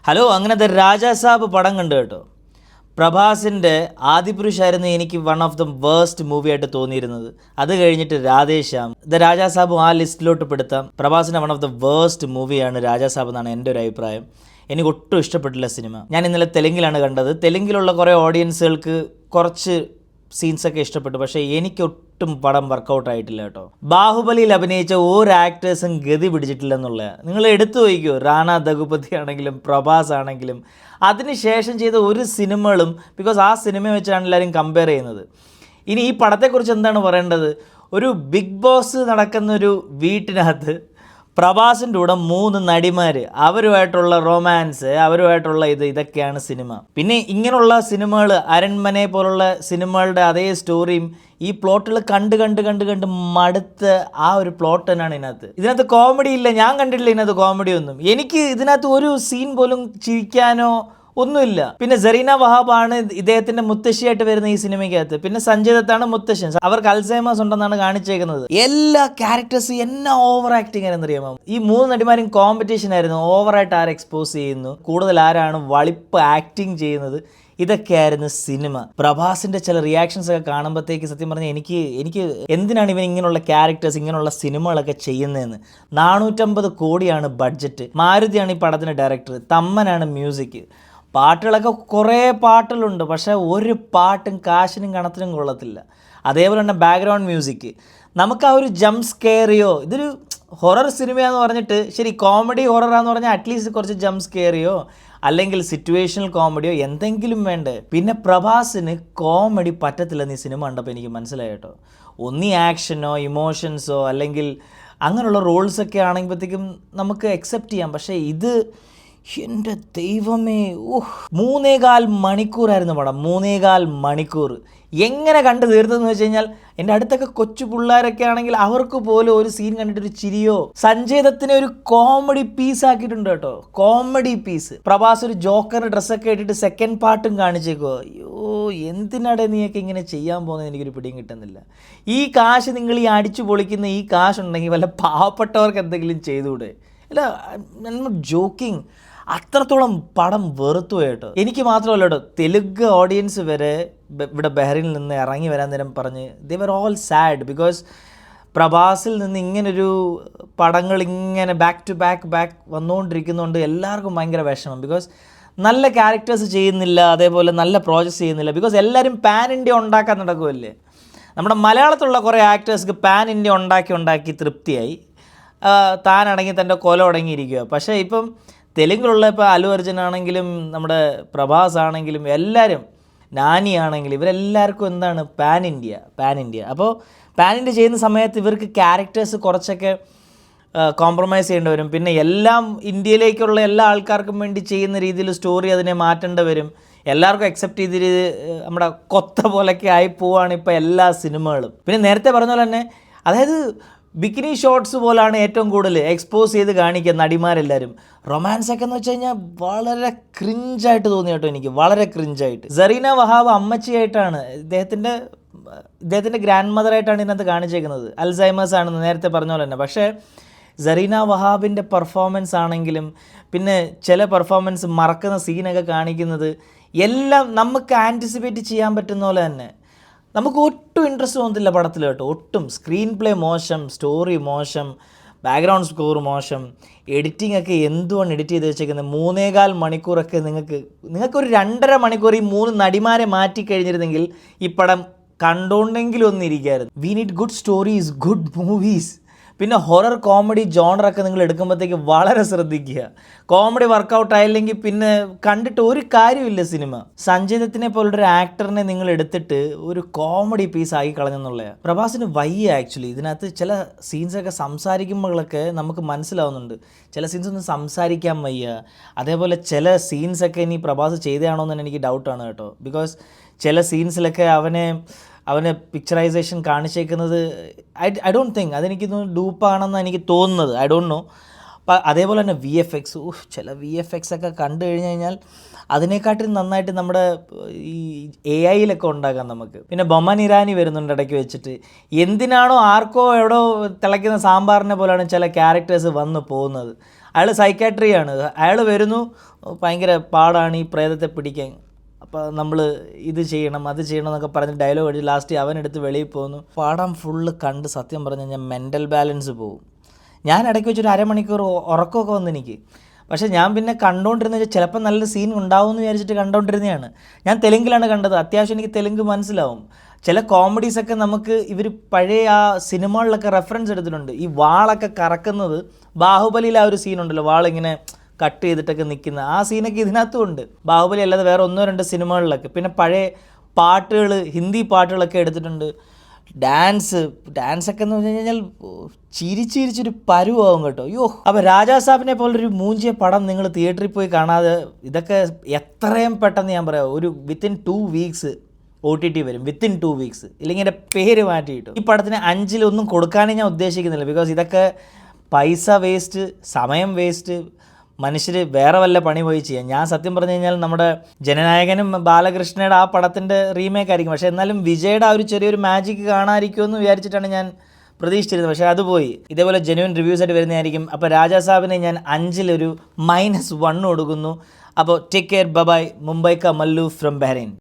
Hello, അങ്ങനത്തെ രാജാസാബ് പടം കണ്ടു കേട്ടോ. പ്രഭാസിൻ്റെ ആദിപുരുഷായിരുന്നു എനിക്ക് one of the waste movie ആയിട്ട് തോന്നിയിരുന്നത്. അത് കഴിഞ്ഞിട്ട് രാധേശ്യാം, ദ രാജാസാബും ആ ലിസ്റ്റിലോട്ട് പെടുത്താം. പ്രഭാസിൻ്റെ വൺ ഓഫ് ദ വേസ്റ്റ് മൂവിയാണ് രാജാസാബ് എന്നാണ് എൻ്റെ ഒരു അഭിപ്രായം. എനിക്ക് ഒട്ടും ഇഷ്ടപ്പെട്ടില്ല സിനിമ. ഞാൻ ഇന്നലെ തെലുങ്കിലാണ് കണ്ടത്. തെലുങ്കിലുള്ള കുറേ ഓഡിയൻസുകൾക്ക് കുറച്ച് സീൻസൊക്കെ ഇഷ്ടപ്പെട്ടു, പക്ഷേ എനിക്കൊട്ടും പടം വർക്കൗട്ട് ആയിട്ടില്ല കേട്ടോ. ബാഹുബലിയിൽ അഭിനയിച്ച ഒരു ആക്ടേഴ്സും ഗതി പിടിച്ചിട്ടില്ലെന്നുള്ള നിങ്ങൾ എടുത്തു നോക്കിയോ. റാണ ദഗുപതി ആണെങ്കിലും പ്രഭാസ് ആണെങ്കിലും അതിനുശേഷം ചെയ്ത ഒരു സിനിമകളും, ബിക്കോസ് ആ സിനിമ വെച്ചാണ് എല്ലാവരും കമ്പയർ ചെയ്യുന്നത്. ഇനി ഈ പടത്തെക്കുറിച്ച് എന്താണ് പറയേണ്ടത്? ഒരു ബിഗ് ബോസ് നടക്കുന്നൊരു വീട്ടിനകത്ത് പ്രഭാസിൻ്റെ കൂടെ 3 നടിമാർ, അവരുമായിട്ടുള്ള റൊമാൻസ്, അവരുമായിട്ടുള്ള ഇതൊക്കെയാണ് സിനിമ. പിന്നെ ഇങ്ങനെയുള്ള സിനിമകൾ, അരൺമനെ പോലുള്ള സിനിമകളുടെ അതേ സ്റ്റോറിയും ഈ പ്ലോട്ടുകൾ കണ്ട് മടുത്ത് ആ ഒരു പ്ലോട്ട് തന്നെയാണ് ഇതിനകത്ത് കോമഡി ഇല്ല. ഞാൻ കണ്ടിട്ടില്ല ഇതിനകത്ത് കോമഡി ഒന്നും. എനിക്ക് ഇതിനകത്ത് ഒരു സീൻ പോലും ചിരിക്കാനോ ഒന്നുമില്ല. പിന്നെ സരീന വഹാബാണ് ഇദ്ദേഹത്തിന്റെ മുത്തശ്ശിയായിട്ട് വരുന്ന ഈ സിനിമയ്ക്കകത്ത്. പിന്നെ സഞ്ജയ് ദത്താണ് മുത്തശ്ശൻ. അവർക്ക് അൽസൈമേഴ്സ് ഉണ്ടെന്നാണ് കാണിച്ചേക്കുന്നത്. എല്ലാ ക്യാരക്ടേഴ്സും എന്നാ ഓവർ ആക്ടിങ് ആണെന്നറിയാമോ. ഈ 3 നടിമാരും കോമ്പറ്റീഷൻ ആയിരുന്നു. ഓവറായിട്ട് ആര് എക്സ്പോസ് ചെയ്യുന്നു, കൂടുതൽ ആരാണ് വളിപ്പ് ആക്ടിങ് ചെയ്യുന്നത്, ഇതൊക്കെയായിരുന്നു സിനിമ. പ്രഭാസിന്റെ ചില റിയാക്ഷൻസ് ഒക്കെ കാണുമ്പോഴത്തേക്ക് സത്യം പറഞ്ഞാൽ എനിക്ക് എന്തിനാണ് ഇവൻ ഇങ്ങനെയുള്ള ക്യാരക്ടേഴ്സ്, ഇങ്ങനെയുള്ള സിനിമകളൊക്കെ ചെയ്യുന്നതെന്ന്. 450 കോടിയാണ് ബഡ്ജറ്റ്. മാരുതിയാണ് ഈ പടത്തിന്റെ ഡയറക്ടർ. തമ്മനാണ് മ്യൂസിക്. പാട്ടുകളൊക്കെ കുറേ പാട്ടുകളുണ്ട്, പക്ഷേ ഒരു പാട്ടും കാശിനും കണത്തിനും കൊള്ളത്തില്ല. അതേപോലെ തന്നെ ബാക്ക്ഗ്രൗണ്ട് മ്യൂസിക്. നമുക്ക് ആ ഒരു ജംപ് സ്കെയറിയോ, ഇതൊരു ഹൊറർ സിനിമയാന്ന് പറഞ്ഞിട്ട്, ശരി കോമഡി ഹൊററാന്ന് പറഞ്ഞാൽ അറ്റ്ലീസ്റ്റ് കുറച്ച് ജംപ് സ്കെയറിയോ അല്ലെങ്കിൽ സിറ്റുവേഷണൽ കോമഡിയോ എന്തെങ്കിലും വേണ്ടേ. പിന്നെ പ്രഭാസിന് കോമഡി പറ്റത്തില്ലെന്ന് ഈ സിനിമ കണ്ടപ്പോൾ എനിക്ക് മനസ്സിലായി കേട്ടോ. ഒന്നീ ആക്ഷനോ ഇമോഷൻസോ അല്ലെങ്കിൽ അങ്ങനെയുള്ള റോൾസൊക്കെ ആണെങ്കിലത്തേക്കും നമുക്ക് അക്സെപ്റ്റ് ചെയ്യാം. പക്ഷേ ഇത് എൻ്റെ ദൈവമേ, 3.25 മണിക്കൂറായിരുന്നു പടം. 3.25 മണിക്കൂർ എങ്ങനെ കണ്ടു തീർത്തതെന്ന് വെച്ച് കഴിഞ്ഞാൽ, എൻ്റെ അടുത്തൊക്കെ കൊച്ചു പിള്ളേരൊക്കെ ആണെങ്കിൽ അവർക്ക് പോലും ഒരു സീൻ കണ്ടിട്ടൊരു ചിരിയോ. സഞ്ജയ് ദത്തിനെ ഒരു കോമഡി പീസ് ആക്കിയിട്ടുണ്ട് കേട്ടോ, കോമഡി പീസ്. പ്രഭാസ് ഒരു ജോക്കറിന് ഡ്രസ്സൊക്കെ ഇട്ടിട്ട് സെക്കൻഡ് പാർട്ടും കാണിച്ചേക്കോ. അയ്യോ, എന്തിനാടെ നീയൊക്കെ ഇങ്ങനെ ചെയ്യാൻ പോകുന്നത് എനിക്കൊരു പിടിയും കിട്ടുന്നില്ല. ഈ കാശ് നിങ്ങൾ ഈ അടിച്ചു പൊളിക്കുന്ന ഈ കാശുണ്ടെങ്കിൽ വല്ല പാവപ്പെട്ടവർക്ക് എന്തെങ്കിലും ചെയ്തുകൂടെ? അല്ല, ഐ എം നോട്ട് ജോക്കിങ്. അത്രത്തോളം പടം വെറുത്തു കേട്ടോ. എനിക്ക് മാത്രമല്ല കേട്ടോ, തെലുങ്ക് ഓഡിയൻസ് വരെ ഇവിടെ ബഹ്റിനിൽ നിന്ന് ഇറങ്ങി വരാൻ നേരം പറഞ്ഞ് ദേ വർ ഓൾ സാഡ്. ബിക്കോസ് പ്രഭാസിൽ നിന്ന് ഇങ്ങനൊരു പടങ്ങൾ ഇങ്ങനെ ബാക്ക് ടു ബാക്ക് വന്നുകൊണ്ടിരിക്കുന്നതുകൊണ്ട് എല്ലാവർക്കും ഭയങ്കര വിഷമം. ബിക്കോസ് നല്ല ക്യാരക്ടേഴ്സ് ചെയ്യുന്നില്ല, അതേപോലെ നല്ല പ്രോജക്ട്സ് ചെയ്യുന്നില്ല. ബിക്കോസ് എല്ലാവരും പാൻ ഇന്ത്യ ഉണ്ടാക്കാൻ നടക്കുമല്ലേ. നമ്മുടെ മലയാളത്തിലുള്ള കുറേ ആക്ടേഴ്സ്ക്ക് പാൻ ഇന്ത്യ ഉണ്ടാക്കി തൃപ്തിയായി, താനടങ്ങി തൻ്റെ കൊല അടങ്ങിയിരിക്കുക. പക്ഷേ ഇപ്പം തെലുങ്കിലുള്ള ഇപ്പോൾ അല്ലു അർജുൻ ആണെങ്കിലും നമ്മുടെ പ്രഭാസ് ആണെങ്കിലും എല്ലാവരും, നാനി ആണെങ്കിലും, ഇവരെല്ലാവർക്കും എന്താണ് പാൻ ഇന്ത്യ. അപ്പോൾ പാൻ ഇന്ത്യ ചെയ്യുന്ന സമയത്ത് ഇവർക്ക് ക്യാരക്ടേഴ്സ് കുറച്ചൊക്കെ കോംപ്രമൈസ് ചെയ്യേണ്ടി വരും. പിന്നെ എല്ലാം ഇന്ത്യയിലേക്കുള്ള എല്ലാ ആൾക്കാർക്കും വേണ്ടി ചെയ്യുന്ന രീതിയിൽ സ്റ്റോറി അതിനെ മാറ്റേണ്ടി വരും. എല്ലാവർക്കും അക്സെപ്റ്റ് ചെയ്ത് നമ്മുടെ കൊത്ത പോലൊക്കെ ആയി പോവാണ് ഇപ്പോൾ എല്ലാ സിനിമകളും. പിന്നെ നേരത്തെ പറഞ്ഞ പോലെ തന്നെ, അതായത് ബിക്കിനി ഷോട്ട്സ് പോലാണ് ഏറ്റവും കൂടുതൽ എക്സ്പോസ് ചെയ്ത് കാണിക്കുക നടിമാരെല്ലാവരും. റൊമാൻസൊക്കെ എന്ന് വെച്ച് കഴിഞ്ഞാൽ വളരെ ക്രിഞ്ചായിട്ട് തോന്നി കേട്ടോ എനിക്ക്, വളരെ ക്രിഞ്ചായിട്ട്. സരീന വഹാബ് അമ്മച്ചിയായിട്ടാണ്, ഇദ്ദേഹത്തിൻ്റെ ഗ്രാൻഡ് മദറായിട്ടാണ് ഇതിനകത്ത് കാണിച്ചേക്കുന്നത്. അൽസൈമേഴ്സ് ആണെന്ന് നേരത്തെ പറഞ്ഞ പോലെ തന്നെ. പക്ഷേ സരീന വഹാബിൻ്റെ പെർഫോമൻസ് ആണെങ്കിലും, പിന്നെ ചില പെർഫോമൻസ് മറക്കുന്ന സീനൊക്കെ കാണിക്കുന്നത് എല്ലാം നമുക്ക് ആൻറ്റിസിപ്പേറ്റ് ചെയ്യാൻ പറ്റുന്ന പോലെ തന്നെ. നമുക്ക് ഒട്ടും ഇൻട്രസ്റ്റ് തോന്നത്തില്ല പടത്തിൽ കേട്ടോ, ഒട്ടും. സ്ക്രീൻ പ്ലേ മോശം, സ്റ്റോറി മോശം, ബാക്ക്ഗ്രൗണ്ട് സ്കോർ മോശം, എഡിറ്റിംഗ് ഒക്കെ എന്തുകൊണ്ട് എഡിറ്റ് ചെയ്ത് വെച്ചേക്കുന്നത്. 3.25 മണിക്കൂറൊക്കെ നിങ്ങൾക്കൊരു 2.5 മണിക്കൂർ ഈ 3 നടിമാരെ മാറ്റി കഴിഞ്ഞിരുന്നെങ്കിൽ ഈ പടം കണ്ടുകൊണ്ടെങ്കിലും ഒന്നിരിക്കായിരുന്നു. We need good stories, good movies. പിന്നെ ഹൊറർ കോമഡി ജോണറൊക്കെ നിങ്ങൾ എടുക്കുമ്പോഴത്തേക്ക് വളരെ ശ്രദ്ധിക്കുക. കോമഡി വർക്കൗട്ട് ആയില്ലെങ്കിൽ പിന്നെ കണ്ടിട്ട് ഒരു കാര്യമില്ല സിനിമ. സഞ്ജയ് ദത്തിനെ പോലൊരു ആക്ടറിനെ നിങ്ങൾ എടുത്തിട്ട് ഒരു കോമഡി പീസ് ആക്കി കളഞ്ഞെന്നുള്ളതാണ്. പ്രഭാസിന് വയ്യ ആക്ച്വലി. ഇതിനകത്ത് ചില സീൻസൊക്കെ സംസാരിക്കുമ്പോഴൊക്കെ നമുക്ക് മനസ്സിലാവുന്നുണ്ട്, ചില സീൻസ് ഒന്നും സംസാരിക്കാൻ വയ്യ. അതേപോലെ ചില സീൻസൊക്കെ ഇനി പ്രഭാസ് ചെയ്തതാണോ എന്ന് എനിക്ക് ഡൗട്ടാണ് കേട്ടോ. ബിക്കോസ് ചില സീൻസിലൊക്കെ അവന് പിക്ചറൈസേഷൻ കാണിച്ചേക്കുന്നത് ഐ ഡോണ്ട് തിങ്ക് അതെനിക്ക് ഡൂപ്പാണെന്ന് എനിക്ക് തോന്നുന്നത്. I don't know. അതേപോലെ തന്നെ VFX, ചില VFX ഒക്കെ കണ്ടു കഴിഞ്ഞാൽ അതിനെക്കാട്ടിലും നന്നായിട്ട് നമ്മുടെ ഈ AI-യിലൊക്കെ ഉണ്ടാക്കാം നമുക്ക്. പിന്നെ ബൊമൻ ഇറാനി വരുന്നുണ്ട് ഇടയ്ക്ക് വെച്ചിട്ട്. എന്തിനാണോ ആർക്കോ എവിടോ തിളയ്ക്കുന്ന സാമ്പാറിനെ പോലെയാണ് ചില ക്യാരക്ടേഴ്സ് വന്ന് പോകുന്നത്. അയാൾ സൈക്കാട്രിയാണ്. അയാൾ വരുന്നു, ഭയങ്കര പാടാണ് ഈ പ്രേതത്തെ പിടിക്കാൻ, അപ്പോൾ നമ്മൾ ഇത് ചെയ്യണം അത് ചെയ്യണം എന്നൊക്കെ പറഞ്ഞ് ഡയലോഗ് അടിച്ച് ലാസ്റ്റ് അവനെടുത്ത് വെളിയിൽ പോകുന്നു. പടം ഫുള്ള് കണ്ട് സത്യം പറഞ്ഞു കഴിഞ്ഞാൽ മെൻ്റൽ ബാലൻസ് പോകും. ഞാൻ ഇടയ്ക്ക് വെച്ചൊരു അരമണിക്കൂർ ഉറക്കമൊക്കെ വന്നു എനിക്ക്. പക്ഷേ ഞാൻ പിന്നെ കണ്ടുകൊണ്ടിരുന്ന ചിലപ്പോൾ നല്ലൊരു സീൻ ഉണ്ടാവും എന്ന് വിചാരിച്ചിട്ട് കണ്ടുകൊണ്ടിരുന്നതാണ്. ഞാൻ തെലുങ്കിലാണ് കണ്ടത്. അത്യാവശ്യം എനിക്ക് തെലുങ്ക് മനസ്സിലാവും. ചില കോമഡീസൊക്കെ നമുക്ക് ഇവർ പഴയ ആ സിനിമകളിലൊക്കെ റെഫറൻസ് എടുത്തിട്ടുണ്ട്. ഈ വാളൊക്കെ കറക്കുന്നത്, ബാഹുബലിയിൽ ആ ഒരു സീനുണ്ടല്ലോ, വാളിങ്ങനെ കട്ട് ചെയ്തിട്ടൊക്കെ നിൽക്കുന്ന ആ സീനൊക്കെ ഇതിനകത്തും ഉണ്ട്. ബാഹുബലി അല്ലാതെ വേറെ 1-2 സിനിമകളിലൊക്കെ. പിന്നെ പഴയ പാട്ടുകൾ, ഹിന്ദി പാട്ടുകളൊക്കെ എടുത്തിട്ടുണ്ട്. ഡാൻസൊക്കെ എന്ന് പറഞ്ഞു കഴിഞ്ഞാൽ ചിരിച്ചിരിച്ചൊരു പരുവാകും കേട്ടോ. അയ്യോ. അപ്പോൾ രാജാ സാബിനെ പോലൊരു മൂഞ്ചിയ പടം നിങ്ങൾ തിയേറ്ററിൽ പോയി കാണാതെ, ഇതൊക്കെ എത്രയും പെട്ടെന്ന് ഞാൻ പറയാം, ഒരു വിത്തിൻ 2 വീക്സ് OTT വരും. Within 2 weeks. ഇല്ലെങ്കിൽ എൻ്റെ പേര് മാറ്റിയിട്ടു. ഈ പടത്തിന് 5-1 കൊടുക്കാനേ ഞാൻ ഉദ്ദേശിക്കുന്നില്ല. ബിക്കോസ് ഇതൊക്കെ പൈസ വേസ്റ്റ്, സമയം വേസ്റ്റ്, മനുഷ്യർ വേറെ വല്ല പണി പോയി ചെയ്യാം. ഞാൻ സത്യം പറഞ്ഞു കഴിഞ്ഞാൽ നമ്മുടെ ജനനായകനും ബാലകൃഷ്ണയുടെ ആ പടത്തിൻ്റെ റീമേക്ക് ആയിരിക്കും. പക്ഷേ എന്നാലും വിജയുടെ ആ ഒരു ചെറിയൊരു മാജിക്ക് കാണാതിരിക്കുമെന്ന് വിചാരിച്ചിട്ടാണ് ഞാൻ പ്രതീക്ഷിച്ചിരുന്നത്. പക്ഷേ അത് പോയി. ഇതേപോലെ ജെന്യുവൻ റിവ്യൂസ് ആയിട്ട് വരുന്നതായിരിക്കും. അപ്പോൾ രാജാ സാബിനെ ഞാൻ 5-1 -1 കൊടുക്കുന്നു. അപ്പോൾ ടേക്ക് കെയർ, ബൈ. മുംബൈ കാ മല്ലു ഫ്രം ബഹ്റൈൻ.